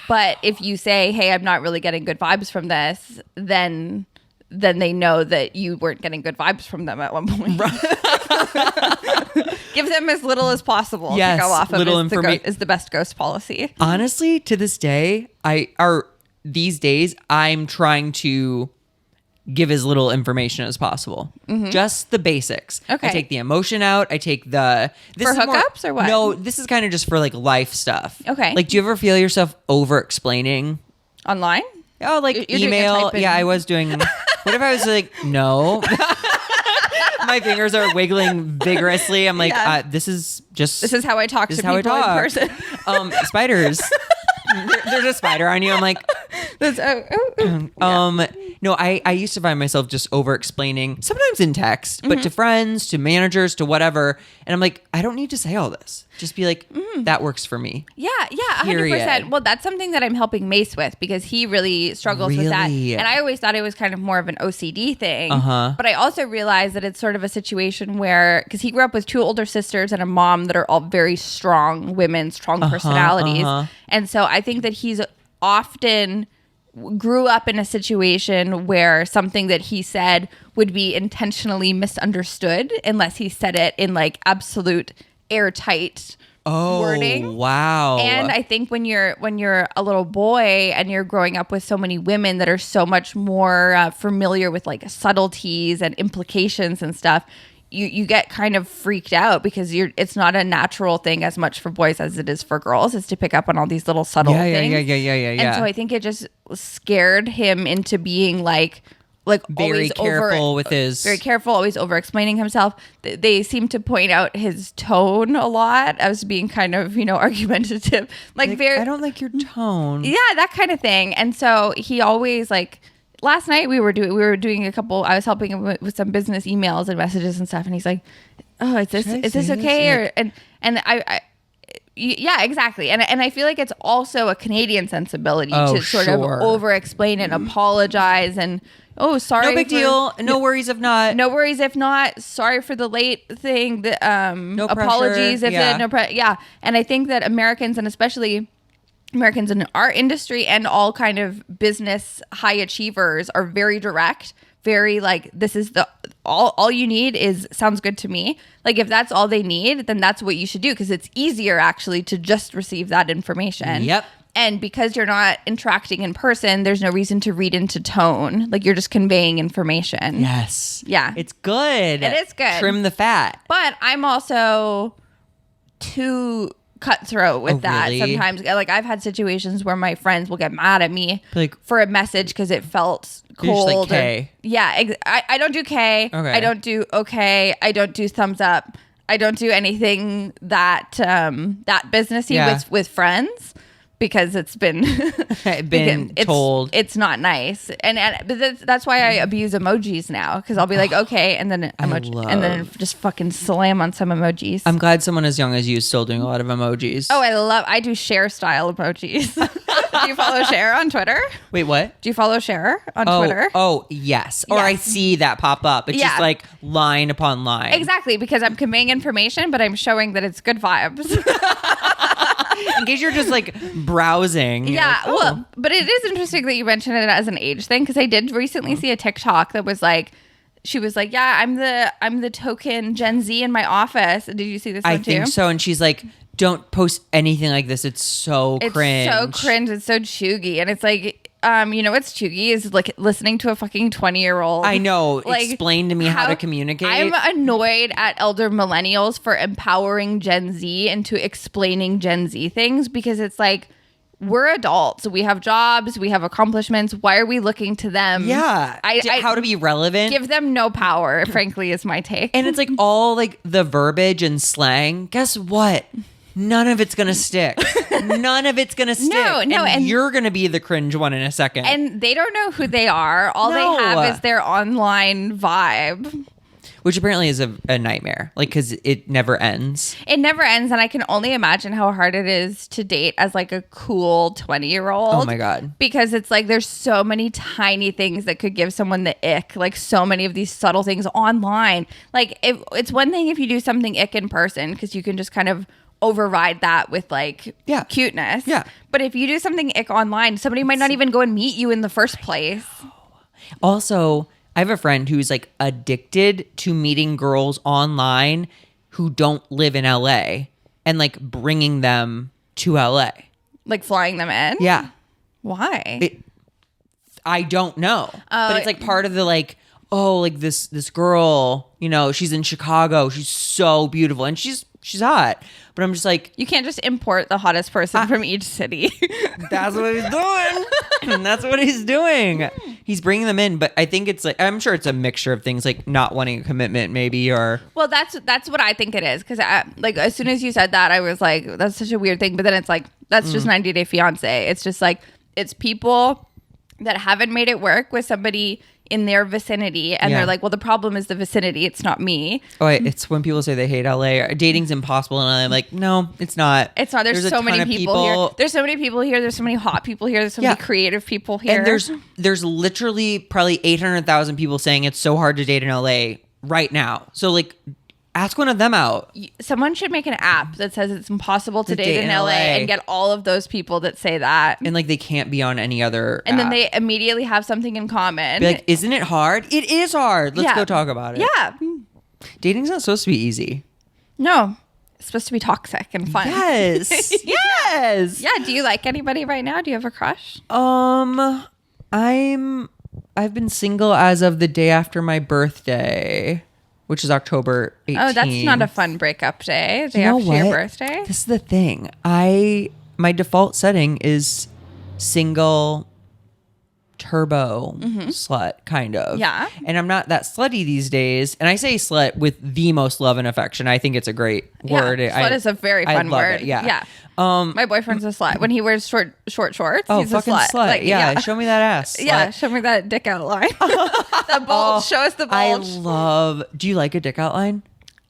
But if you say, hey, I'm not really getting good vibes from this, then they know that you weren't getting good vibes from them at one point. Give them as little as possible to go off of is the best ghost policy. Honestly, to this day, these days, I'm trying to give as little information as possible. Mm-hmm. Just the basics. Okay. I take the emotion out. I take the... For hookups or what? No, this is kind of just for like life stuff. Okay. Like, do you ever feel yourself over-explaining? Online? Oh, like You're email. Yeah, I was doing... What if I was like, no? My fingers are wiggling vigorously. I'm like, this is how I talk to people in person. Spiders. There's a spider on you. I'm like... No, I used to find myself just over explaining, sometimes in text, but to friends, to managers, to whatever. And I'm like, I don't need to say all this. Just be like, that works for me. Yeah, 100%. Well, that's something that I'm helping Mace with, because he really struggles with that. And I always thought it was kind of more of an OCD thing. But I also realized that it's sort of a situation where, because he grew up with 2 older sisters and a mom that are all very strong women, strong personalities. And so I think that he's often grew up in a situation where something that he said would be intentionally misunderstood unless he said it in like absolute airtight wording. Wow. And I think when you're a little boy and you're growing up with so many women that are so much more familiar with like subtleties and implications and stuff, you get kind of freaked out because it's not a natural thing as much for boys as it is for girls, is to pick up on all these little subtle things. Yeah. And so I think it just scared him into being like very careful very careful, always over explaining himself. They seem to point out his tone a lot as being kind of, you know, argumentative, like very, I don't like your tone. Yeah, that kind of thing. And so he always like, last night we were doing a couple, I was helping him with some business emails and messages and stuff, and he's like, oh, is this okay? And I yeah, exactly. And I feel like it's also a Canadian sensibility to sort of over explain and apologize and, oh, sorry. No big deal. No worries if not. No worries if not. Sorry for the late thing. No apologies if yeah. And I think that Americans, and especially Americans in our industry and all kind of business high achievers, are very direct, very like, this is all you need is sounds good to me. Like, if that's all they need, then that's what you should do, because it's easier actually to just receive that information. Yep. And because you're not interacting in person, there's no reason to read into tone. Like, you're just conveying information. Yes. Yeah. It's good. It is good. Trim the fat. But I'm also too cutthroat with that. Really? Sometimes. Like, I've had situations where my friends will get mad at me for a message because it felt cold. Just like K. Yeah. I don't do K. Okay. I don't do okay. I don't do thumbs up. I don't do anything that businessy with friends. Because it's been told it's not nice, but that's why I abuse emojis now, because I'll be like, okay, and then and then just fucking slam on some emojis. I'm glad someone as young as you is still doing a lot of emojis. Oh, I do share style emojis. Do you follow Cher on Twitter? Wait, what? Do you follow Cher on Twitter? Oh, yes. Or I see that pop up. It's just like line upon line. Exactly, because I'm conveying information, but I'm showing that it's good vibes. In case you're just like browsing. Yeah, like, well, but it is interesting that you mentioned it as an age thing, because I did recently see a TikTok that was like, she was like, yeah, I'm the token Gen Z in my office. Did you see this one too? I think so. And she's like, don't post anything like this. It's so cringe. It's so cringe. It's so chuggy. And it's like, you know what's chuggy is like listening to a fucking 20-year-old. I know. Like, explain to me how to communicate. I'm annoyed at elder millennials for empowering Gen Z into explaining Gen Z things, because it's like, we're adults. We have jobs. We have accomplishments. Why are we looking to them? Yeah. How to be relevant. Give them no power, frankly, is my take. And it's like all like the verbiage and slang. Guess what? None of it's going to stick. None of it's going to stick. No. And you're going to be the cringe one in a second. And they don't know who they are. All they have is their online vibe. Which apparently is a nightmare, like, because it never ends. It never ends, and I can only imagine how hard it is to date as, like, a cool 20-year-old. Oh, my God. Because it's, like, there's so many tiny things that could give someone the ick, like, so many of these subtle things online. Like, it's one thing if you do something ick in person, because you can just kind of override that with, like, cuteness. Yeah. But if you do something ick online, somebody might not even go and meet you in the first place. Also, I have a friend who's like addicted to meeting girls online who don't live in LA and like bringing them to LA. Like flying them in? Yeah. Why? I don't know. But it's like part of the like, oh, like this girl, you know, she's in Chicago. She's so beautiful and she's hot. But I'm just like, you can't just import the hottest person from each city. That's what he's doing. And that's what he's doing. He's bringing them in. But I think it's like, I'm sure it's a mixture of things, like not wanting a commitment maybe, or. Well, that's what I think it is. Because like as soon as you said that, I was like, that's such a weird thing. But then it's like, that's just 90 Day Fiance. It's just like, it's people that haven't made it work with somebody in their vicinity, and they're like, well, the problem is the vicinity, it's not me. It's when people say they hate LA, dating's impossible, and I'm like, no, it's not. It's not. There's so many people here. There's so many people here. There's so many hot people here. There's so many creative people here. And there's literally probably 800,000 people saying it's so hard to date in LA right now. So like, ask one of them out. Someone should make an app that says it's impossible to date in LA and get all of those people that say that. And like they can't be on any other And app. then they immediately have something in common. Be like, isn't it hard? It is hard. Let's go talk about it. Yeah. Dating's not supposed to be easy. No. It's supposed to be toxic and fun. Yes. Yes. Yeah. Do you like anybody right now? Do you have a crush? I've been single as of the day after my birthday, which is October 18th. Oh, that's not a fun breakup day. Day after your birthday. This is the thing. My default setting is single turbo slut, kind of. Yeah. And I'm not that slutty these days. And I say slut with the most love and affection. I think it's a great word. Slut is a very fun word. It, yeah. Yeah. My boyfriend's a slut. When he wears short shorts, oh, he's a fucking slut. Like, yeah, show me that ass. Yeah, Slut. show me that dick outline. That bulge. Show us the bulge. Do you like a dick outline?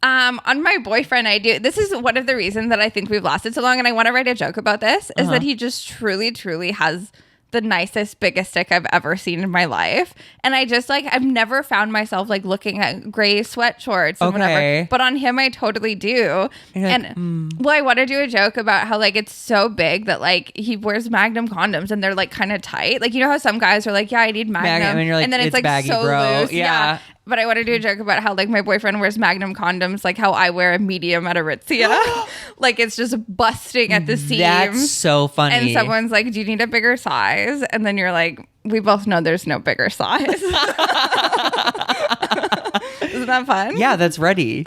On my boyfriend, I do. This is one of the reasons that I think we've lasted so long, and I want to write a joke about this, is that he just truly, truly has the nicest, biggest dick I've ever seen in my life. And I just like, I've never found myself like looking at gray sweat shorts and whatever. But on him, I totally do. Well, I want to do a joke about how like it's so big that like he wears Magnum condoms and they're like kind of tight. Like, you know how some guys are like, yeah, I need Magnum. And you're like, and then it's like baggy, so bro. loose. Yeah. But I want to do a joke about how like my boyfriend wears Magnum condoms, like how I wear a medium at Aritzia. Like it's just busting at the seams. That's so funny. And someone's like, do you need a bigger size? And then you're like, we both know there's no bigger size. Isn't that fun? Yeah, that's ready.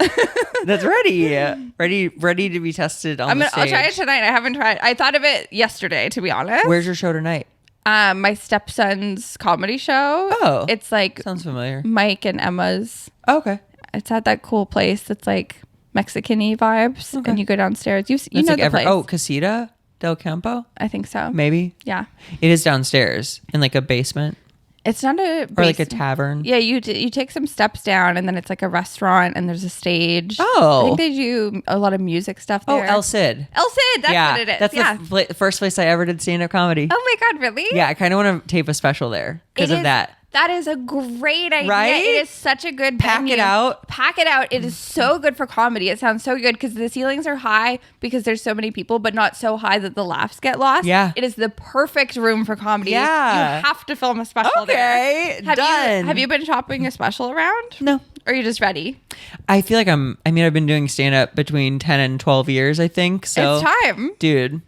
That's ready. Ready to be tested on the stage. I'll try it tonight. I haven't tried. I thought of it yesterday, to be honest. Where's your show tonight? My stepson's comedy show. Oh. It's like Sounds familiar. Mike and Emma's. Oh, okay. It's at that cool place that's like Mexican-y vibes. Okay. And you go downstairs. You know like the place. Oh, Casita del Campo? I think so. Maybe. Yeah. It is downstairs in like a basement. It's not a or like a tavern. Yeah, you take some steps down and then it's like a restaurant and there's a stage. Oh. I think they do a lot of music stuff there. Oh, El Cid. El Cid, that's what it is. That's the first place I ever did stand-up comedy. Oh my God, really? Yeah, I kind of want to tape a special there because of that. That is a great idea. Right? It is such a good Pack venue. it out. Pack it out. It is so good for comedy. It sounds so good because the ceilings are high because there's so many people, but not so high that the laughs get lost. Yeah. It is the perfect room for comedy. Yeah. You have to film a special there. Okay, done. Have you been shopping a special around? No. Or are you just ready? I feel like I've been doing stand-up between 10 and 12 years, I think. So it's time. Dude.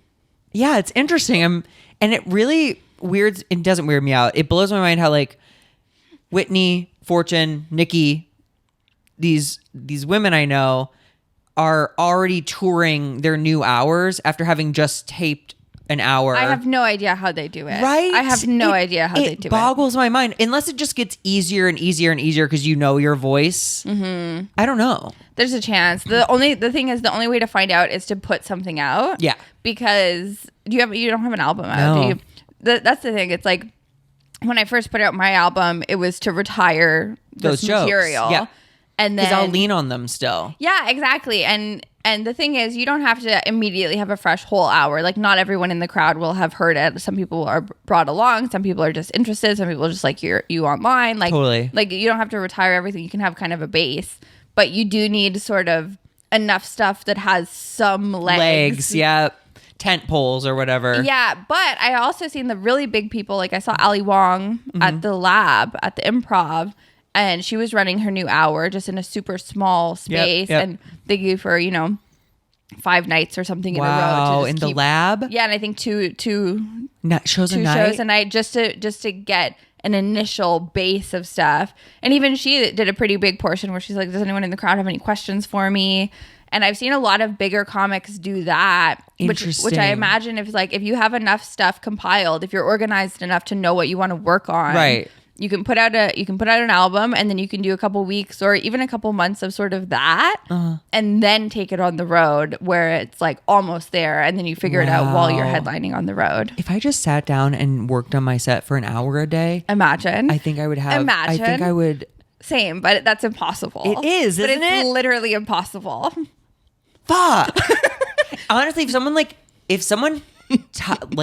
Yeah, it's interesting. And it really it doesn't weird me out. It blows my mind how like Whitney, Fortune, Nikki, these women I know are already touring their new hours after having just taped an hour. I have no idea how they do it. Right? I have no idea how they do it boggles my mind. Unless it just gets easier and easier and easier because you know your voice. Mm-hmm. I don't know. There's a chance. The thing is, the only way to find out is to put something out. Yeah. Because you don't have an album out, do you? That's the thing. It's like when I first put out my album, it was to retire those this jokes. material. Yeah. And then because I'll lean on them still. Yeah, exactly. And the thing is, you don't have to immediately have a fresh whole hour. Like, not everyone in the crowd will have heard it. Some people are brought along. Some people are just interested. Some people just like you online. Like, totally. Like, you don't have to retire everything. You can have kind of a base, but you do need sort of enough stuff that has some legs. Yeah. Tent poles or whatever. Yeah, but I also seen the really big people. Like, I saw Ali Wong at the lab at the Improv. And she was running her new hour just in a super small space. Yep. And they gave her, 5 nights or something in a row. Wow, in the lab? Yeah, and I think two shows a night? shows a night just to get an initial base of stuff. And even she did a pretty big portion where she's like, does anyone in the crowd have any questions for me? And I've seen a lot of bigger comics do that, which I imagine if you have enough stuff compiled, if you're organized enough to know what you want to work on, right. You can put out an album, and then you can do a couple weeks or even a couple months of sort of that, and then take it on the road where it's like almost there, and then you figure it out while you're headlining on the road. If I just sat down and worked on my set for an hour a day, imagine. I think I would have. Imagine. I think I would. Same, but that's impossible. It is, isn't but it's it? literally impossible. Fuck. Honestly, if someone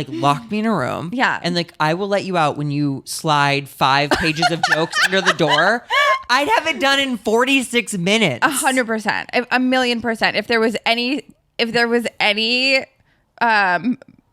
locked me in a room, and I will let you out when you slide 5 pages of jokes under the door, I'd have it done in 46 minutes. 100%, 1,000,000%. If there was any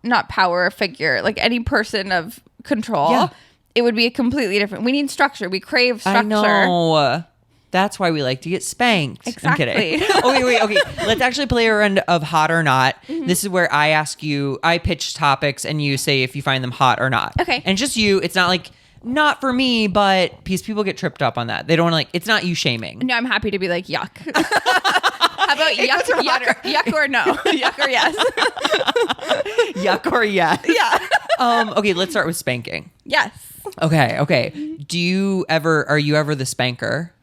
not power figure, like any person of control, it would be a completely different. We need structure. We crave structure. I know. That's why we like to get spanked. Exactly. I'm kidding. Wait. Okay. Let's actually play a round of hot or not. Mm-hmm. This is where I pitch topics and you say if you find them hot or not. Okay. And just you, it's not like, not for me, but because people get tripped up on that. They don't want to it's not you shaming. No, I'm happy to be like, yuck. How about yuck or no? Yuck or yes? Yuck or yes? Yeah. Okay, let's start with spanking. Yes. Okay. Are you ever the spanker?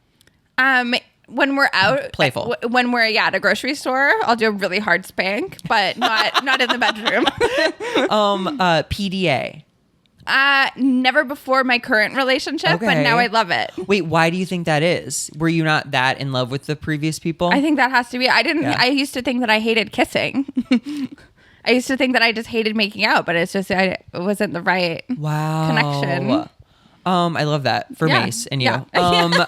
When we're out, playful. When we're at a grocery store, I'll do a really hard spank, but not in the bedroom. PDA. Never before my current relationship, but now I love it. Wait, why do you think that is? Were you not that in love with the previous people? I think that has to be. I used to think that I hated kissing. I used to think that I just hated making out, but it's just it wasn't the right connection. I love that for Mace and you. Yeah.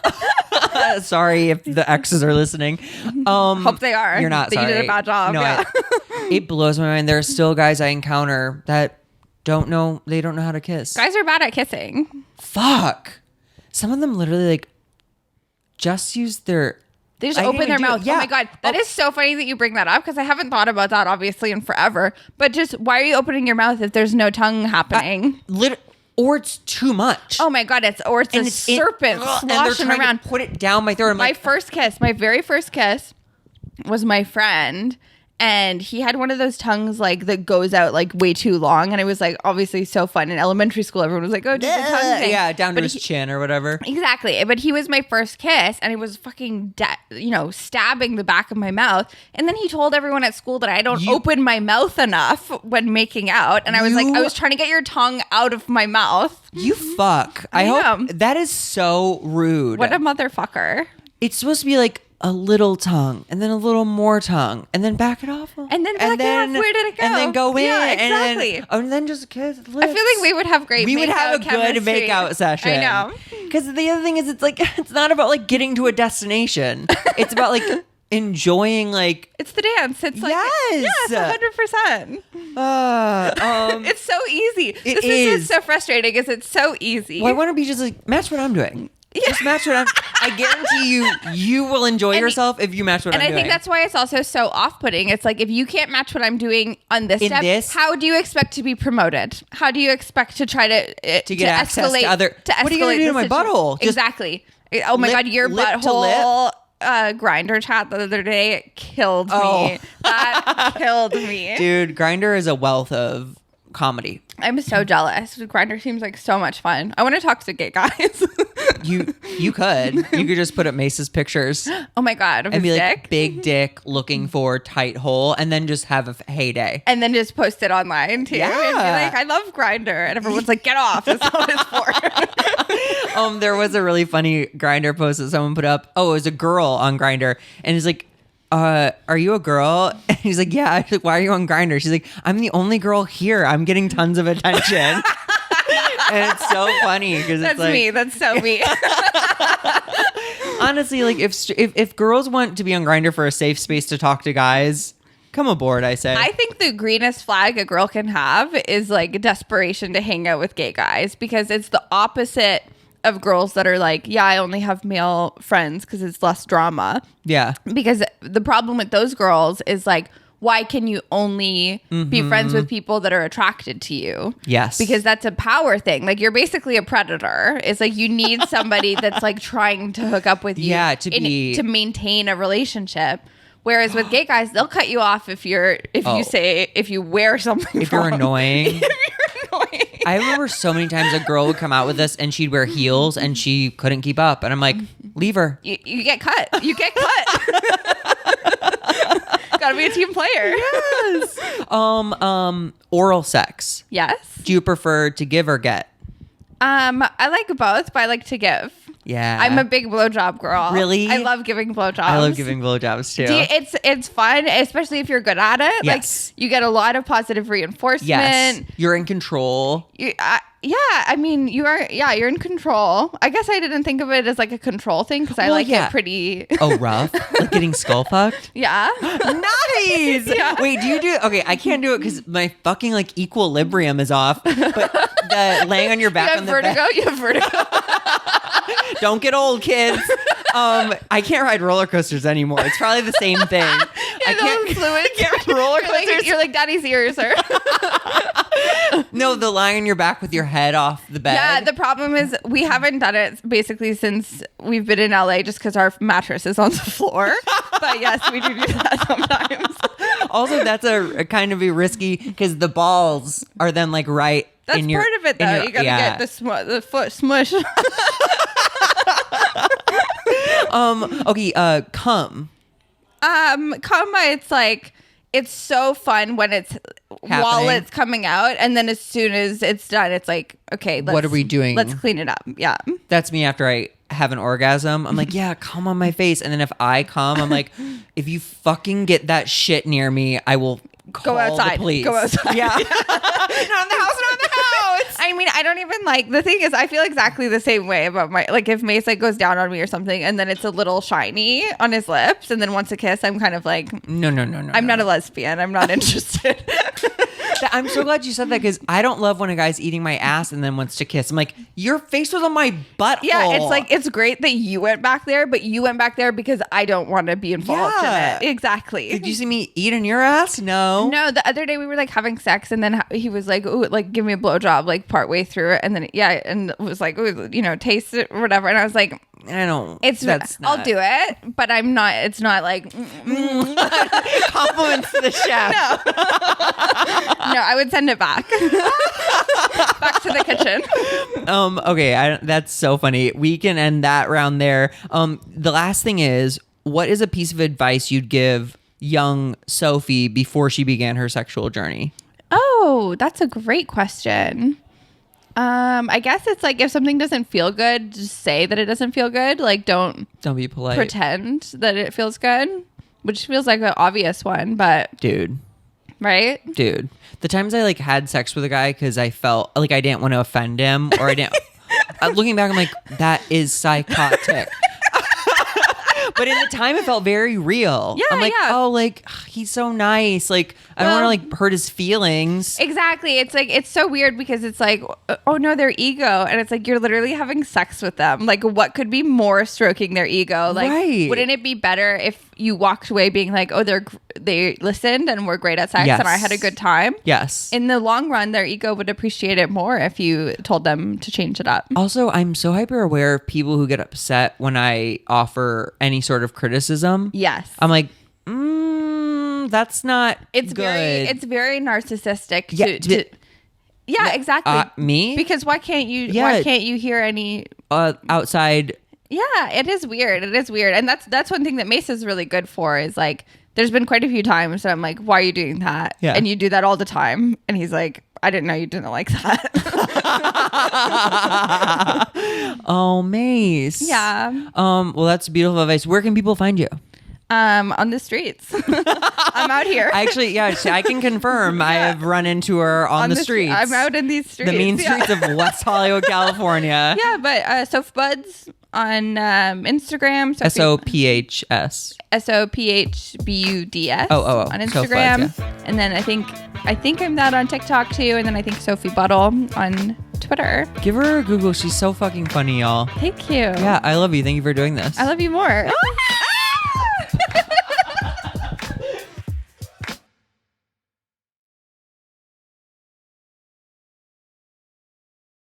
Sorry if the exes are listening. Hope they are. You're not. Sorry. You did a bad job. No, yeah. It blows my mind. There are still guys I encounter that don't know. They don't know how to kiss. Guys are bad at kissing. Fuck. Some of them literally just use their. They just open their mouth. Yeah. Oh my God. That is so funny that you bring that up because I haven't thought about that obviously in forever. But just why are you opening your mouth if there's no tongue happening? Or it's too much. Oh my God. It's a serpent sloshing around. To put it down my throat. My very first kiss was my friend. And he had one of those tongues that goes out way too long. And it was obviously so fun. In elementary school, everyone was like, oh, do the tongue thing. Yeah, down to his chin or whatever. Exactly. But he was my first kiss and it was fucking, stabbing the back of my mouth. And then he told everyone at school that I don't open my mouth enough when making out. And I was I was trying to get your tongue out of my mouth. You fuck. I hope that is so rude. What a motherfucker. It's supposed to be a little tongue and then a little more tongue and then back it off and then back it off. Where did it go? And then go in. Yeah, exactly. And then just kiss lips. I feel like we would have great. We would have a chemistry. good make-out session. I know. Because the other thing is, it's not about getting to a destination. It's about enjoying It's the dance. It's yes, 100%. It's so easy. This is so frustrating. Is it's so easy. Well, I want to be just match what I'm doing. Just match what I guarantee you will enjoy yourself if you match what I'm doing. And I think that's why it's also so off-putting. It's if you can't match what I'm doing on this step, how do you expect to be promoted? How do you expect to try to get access to other? What are you going to do to my butthole? Exactly. Oh my God, your butthole Grindr chat the other day killed me. That killed me. Dude, Grindr is a wealth of comedy. I'm so jealous. Grindr seems like so much fun. I want to talk to gay guys. You could just put up Mace's pictures Oh my God. Of and his be dick. like, big dick looking for tight hole, and then just have a heyday. And then just post it online too. Yeah. And be like, I love Grindr. And everyone's like, get off. That's what it's for. There was a really funny Grindr post that someone put up. Oh, it was a girl on Grindr, and it's like, are you a girl? And he's like, yeah. She's like, why are you on Grindr? She's like, I'm the only girl here. I'm getting tons of attention. And it's so funny because That's it's like, me. That's so me. honestly, like if girls want to be on Grindr for a safe space to talk to guys, come aboard, I say. I think the greenest flag a girl can have is like desperation to hang out with gay guys, because it's the opposite of girls that are like, yeah, I only have male friends because it's less drama. Yeah. Because the problem with those girls is like, why can you only be friends with people that are attracted to you? Yes. Because that's a power thing. Like, you're basically a predator. It's like you need somebody that's like trying to hook up with you. Yeah, to maintain a relationship. Whereas with gay guys, they'll cut you off if you wear something. If you're wrong. annoying. If you're annoying. I remember so many times a girl would come out with us and she'd wear heels and she couldn't keep up. And I'm like, leave her. You get cut. You get cut. Gotta be a team player. Yes. Oral sex. Yes. Do you prefer to give or get? I like both, but I like to give. Yeah. I'm a big blowjob girl. Really? I love giving blowjobs. I love giving blowjobs too. It's fun, especially if you're good at it. Yes. Like, you get a lot of positive reinforcement. Yes. You're in control. You're in control. I guess I didn't think of it as like a control thing because I like it pretty. Oh, rough? Like getting skull fucked? Yeah. Nice. Yeah. Wait, do you do? Okay, I can't do it because my fucking like equilibrium is off. But the laying on your back You on have the vertigo. You have vertigo. Don't get old, kids. I can't ride roller coasters anymore. It's probably the same thing. I can't roller coasters. You're like daddy's ears, sir. No, the lying on your back with your head off the bed. Yeah, the problem is we haven't done it basically since we've been in LA, just because our mattress is on the floor. But yes, we do that sometimes. Also, that's a kind of be risky because the balls are then like right. That's in your, part of it, though. You gotta get the foot smush. Okay. Come. It's like, it's so fun when it's while it's coming out, and then as soon as it's done, it's like, okay, what are we doing? Let's clean it up. Yeah. That's me after I have an orgasm. I'm like, yeah, come on my face. And then if I come, I'm like, if you fucking get that shit near me, I will Go outside. The police. Go outside. Yeah. Not in the house, not in the house. I mean, I don't even like, the thing is, I feel exactly the same way about my, like, if Mace like goes down on me or something and then it's a little shiny on his lips and then wants a kiss, I'm kind of like, no. I'm not a lesbian. I'm not interested. I'm so glad you said that because I don't love when a guy's eating my ass and then wants to kiss. I'm like, your face was on my butthole. Yeah, it's like, it's great that you went back there, but you went back there because I don't want to be involved in it. Exactly. Did you see me eating your ass? No. No, the other day we were like having sex and then he was like, ooh, like give me a blowjob like part way through it. And then, and was like, ooh, taste it or whatever. And I was like, I don't. I'll do it, but I'm not. It's not like compliments to the chef. No, I would send it back, back to the kitchen. Okay, that's so funny. We can end that round there. The last thing is, what is a piece of advice you'd give young Sophie before she began her sexual journey? Oh, that's a great question. I guess it's like if something doesn't feel good, just say that it doesn't feel good. Like don't be polite. Pretend that it feels good, which feels like an obvious one, but dude, the times I like had sex with a guy because I felt like I didn't want to offend him or I didn't. Looking back, I'm like, that is psychotic. But in the time, it felt very real. Yeah, I'm like, oh, like he's so nice. Like I don't want to like hurt his feelings. Exactly. It's like, it's so weird because it's like, oh no, their ego, and it's like you're literally having sex with them. Like, what could be more stroking their ego? Like, wouldn't it be better if you walked away being like, oh, they listened and were great at sex and I had a good time? Yes. In the long run, their ego would appreciate it more if you told them to change it up. Also, I'm so hyper aware of people who get upset when I offer any sort of criticism. Yes. I'm like, that's not it's good. It's very narcissistic Yeah, exactly. Me? Because why can't you? Yeah. Why can't you hear any? Outside. Yeah, it is weird. It is weird, and that's one thing that Mesa's really good for. Is like, there's been quite a few times that I'm like, "Why are you doing that?" Yeah. And you do that all the time, and he's like, "I didn't know you didn't like that." Oh, Mace. Yeah. Well, that's beautiful advice. Where can people find you? On the streets. I'm out here. Actually, yeah, I can confirm. I have run into her on the streets. I'm out in these streets. The mean streets of West Hollywood, California. Yeah, but Sophie Buds on Instagram. SOPHS. SOPHBUDS. Oh. On Instagram. Sophie Buds, And then I think I'm that on TikTok too. And then I think Sophie Buddle on Twitter. Give her a Google. She's so fucking funny, y'all. Thank you. Yeah, I love you. Thank you for doing this. I love you more.